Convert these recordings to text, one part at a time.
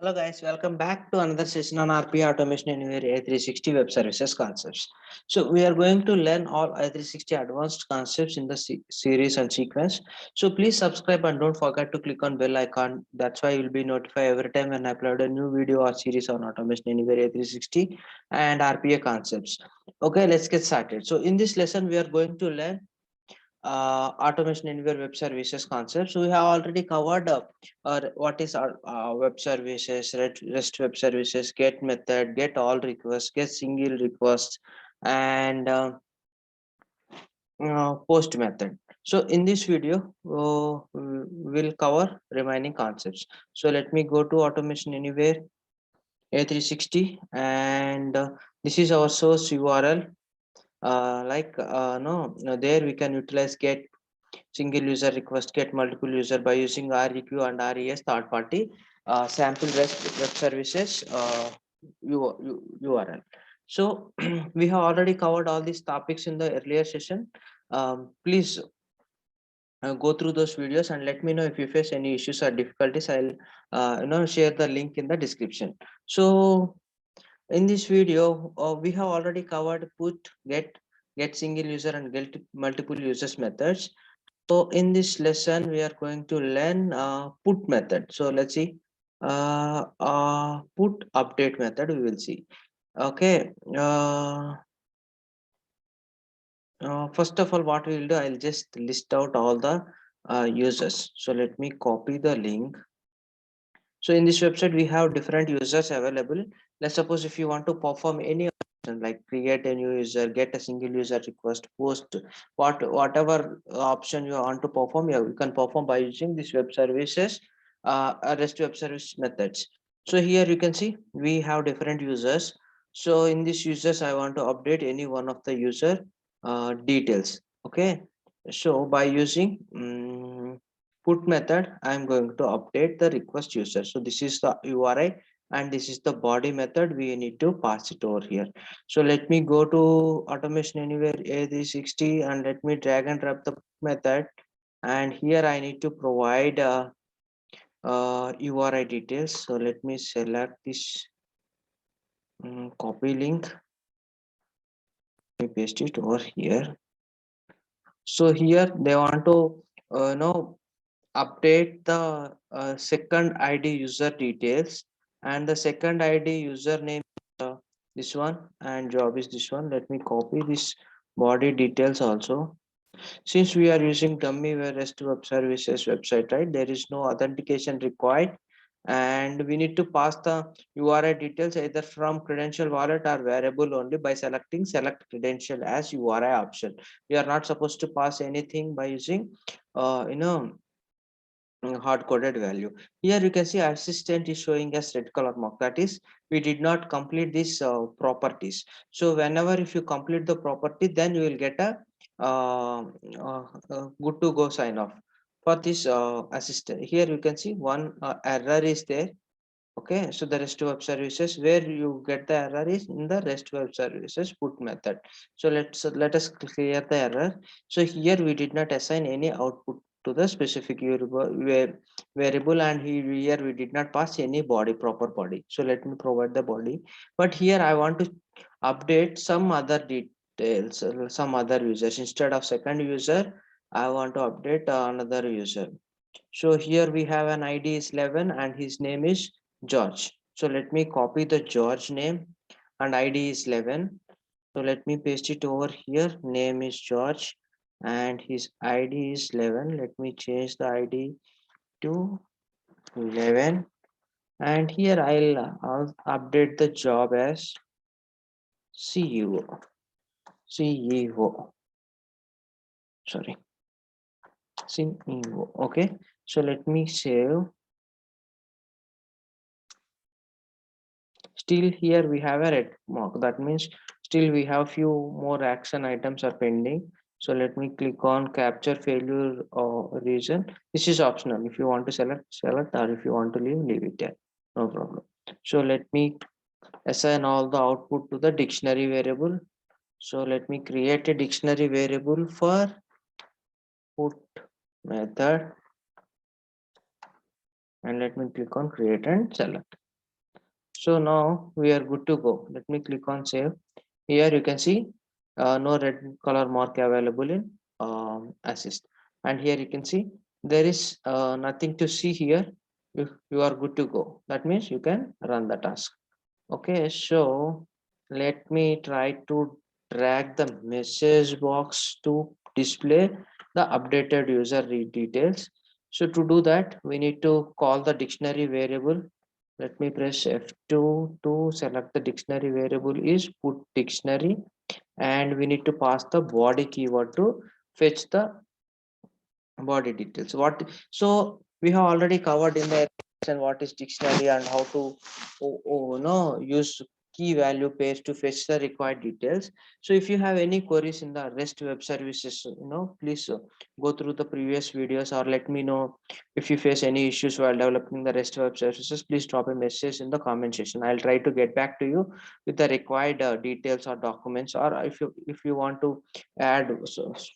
Hello guys, welcome back to another session on RP Automation Anywhere A360 Web Services concepts. So we are going to learn all A360 advanced concepts in the series and sequence. So please subscribe and don't forget to click on bell icon. That's why you will be notified every time when I upload a new video or series on Automation Anywhere A360 and RPA concepts. Okay, let's get started. So in this lesson, we are going to learn automation anywhere web services concept. So we have already covered what is our web services, REST web services, get method, get all requests, get single requests, and post method. So in this video, we'll cover remaining concepts. So let me go to automation anywhere A360, and this is our source URL. No, there we can utilize get single user request, get multiple user by using REQ and RES third party sample REST web services URL. So we have already covered all these topics in the earlier session. Please go through those videos and let me know if you face any issues or difficulties. I'll share the link in the description. So in this video, we have already covered put, get single user and get multiple users methods. So in this lesson, we are going to learn put method. So let's see, put update method. We will see. Okay. First of all, what we will do, I'll just list out all the users. So let me copy the link. So in this website, we have different users available. Let's suppose if you want to perform any option like create a new user, get a single user request, post, whatever option you want to perform, you can perform by using this web services, REST web service methods. So here you can see we have different users. So in this users, I want to update any one of the user details. Okay. So by using put method, I'm going to update the request user. So this is the URI and this is the body method. We need to pass it over here. So let me go to automation anywhere A360 and let me drag and drop the method, and here I need to provide URI details. So let me select this copy link, let me paste it over here. So here they want to update the second ID user details, and the second ID username this one and job is this one. Let me copy this body details also. Since we are using dummy REST web services website, right, there is no authentication required, and we need to pass the URI details either from credential wallet or variable only by selecting select credential as URI option. We are not supposed to pass anything by using hard coded value. Here you can see assistant is showing us red color mark, that is we did not complete these properties. So whenever if you complete the property, then you will get a good to go sign off for this assistant. Here you can see one error is there. Okay, so the REST web services, where you get the error is in the REST web services put method. So let us clear the error. So here we did not assign any output to the specific variable, and here we did not pass any body, proper body. So let me provide the body, but here I want to update some other details, some other users. Instead of second user, I want to update another user. So here we have an ID is 11 and his name is George. So let me copy the George name and ID is 11. So let me paste it over here. Name is George and his ID is 11. Let me change the ID to 11, and here I'll update the job as CEO. CEO. Sorry. CEO. Okay. So let me save. Still here we have a red mark, that means still we have few more action items are pending. So let me click on capture failure reason. This is optional. If you want to select, or if you want to leave it there, no problem. So let me assign all the output to the dictionary variable. So let me create a dictionary variable for put method, and let me click on create and select. So now we are good to go. Let me click on save. Here you can see no red color mark available in assist. And here you can see there is nothing to see here. You are good to go. That means you can run the task. Okay, so let me try to drag the message box to display the updated user details. So to do that, we need to call the dictionary variable. Let me press F2 to select the dictionary variable is put dictionary, and we need to pass the body keyword to fetch the body details. What, so we have already covered in the and what is dictionary and how to use key value pairs to fetch the required details. So if you have any queries in the REST web services, please go through the previous videos, or let me know if you face any issues while developing the REST web services. Please drop a message in the comment section. I'll try to get back to you with the required details or documents, or if you want to add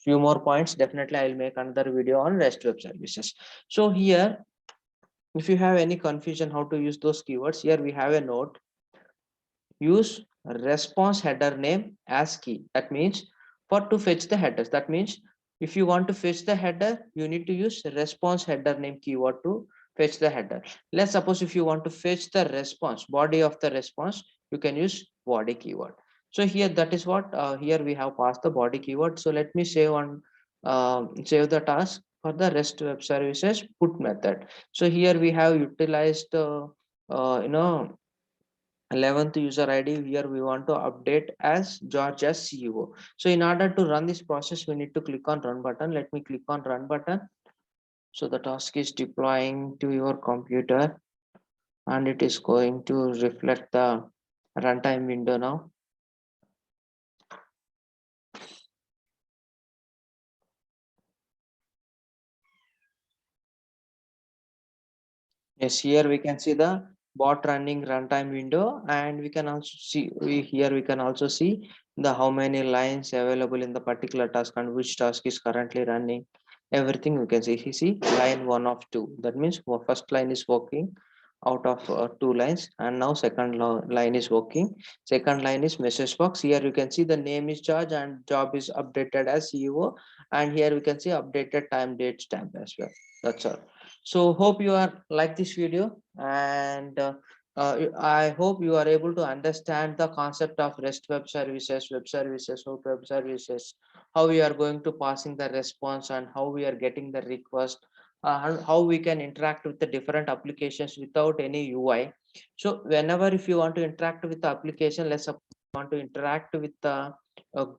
few more points, definitely I'll make another video on REST web services. So here, if you have any confusion how to use those keywords, here we have a note: use response header name as key. That means for to fetch the headers, that means if you want to fetch the header, you need to use response header name keyword to fetch the header. Let's suppose if you want to fetch the response body of the response, you can use body keyword. So here, that is what here we have passed the body keyword. So let me save on save the task for the REST web services put method. So here we have utilized uh, you know 11th user ID. Here we want to update as George as CEO. So in order to run this process, we need to click on run button. Let me click on run button. So the task is deploying to your computer, and it is going to reflect the runtime window now. Yes, here we can see the bot running runtime window, and we can also see here we can also see the how many lines available in the particular task and which task is currently running. Everything we can see. You see line one of two. That means first line is working out of two lines, and now second line is working. Second line is message box. Here you can see the name is George and job is updated as CEO, and here we can see updated time date stamp as well. That's all. So hope you are like this video, and I hope you are able to understand the concept of REST web services, hope web services, how we are going to passing the response and how we are getting the request, and how we can interact with the different applications without any UI. So whenever if you want to interact with the application, let's suppose you want to interact with the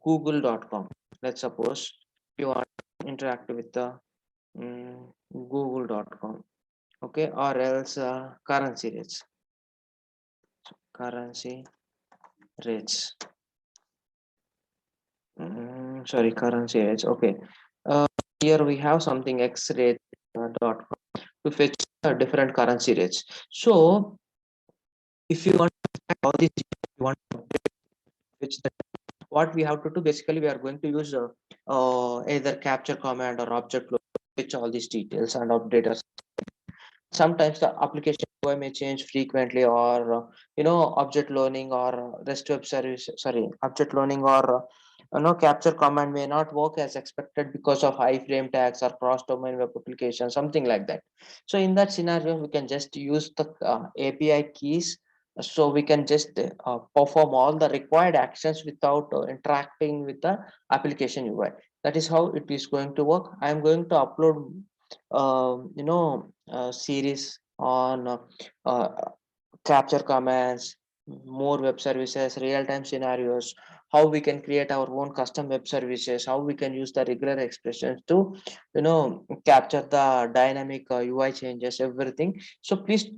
google.com. Let's suppose you want to interact with the google.com, okay, or else currency rates, sorry, currency rates, okay. uh, Here we have something x-rate dot com to fetch different currency rates. So if you want to track all these, you want to fetch the, what we have to do, basically we are going to use either capture command or object flow to fetch all these details and update us. Sometimes the application UI may change frequently, or object learning or REST web service, sorry, object learning or capture command may not work as expected because of high frame tags or cross domain web application, something like that. So in that scenario, we can just use the API keys, so we can just perform all the required actions without interacting with the application UI. That is how it is going to work. I am going to upload series on uh, capture commands, more web services, real-time scenarios, how we can create our own custom web services, how we can use the regular expressions to capture the dynamic UI changes, everything. So please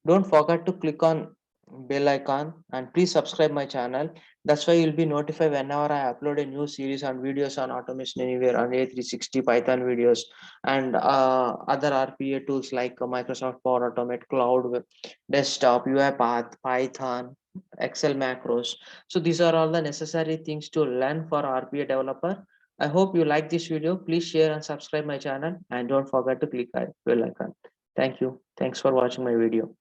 don't forget to click on bell icon, and please subscribe my channel. That's why you'll be notified whenever I upload a new series on videos on Automation Anywhere, on A360 Python videos, and other RPA tools like Microsoft Power Automate, Cloud Web, Desktop, UiPath, Python, Excel macros. So these are all the necessary things to learn for RPA developer. I hope you like this video. Please share and subscribe my channel, and don't forget to click bell icon. Thank you. Thanks for watching my video.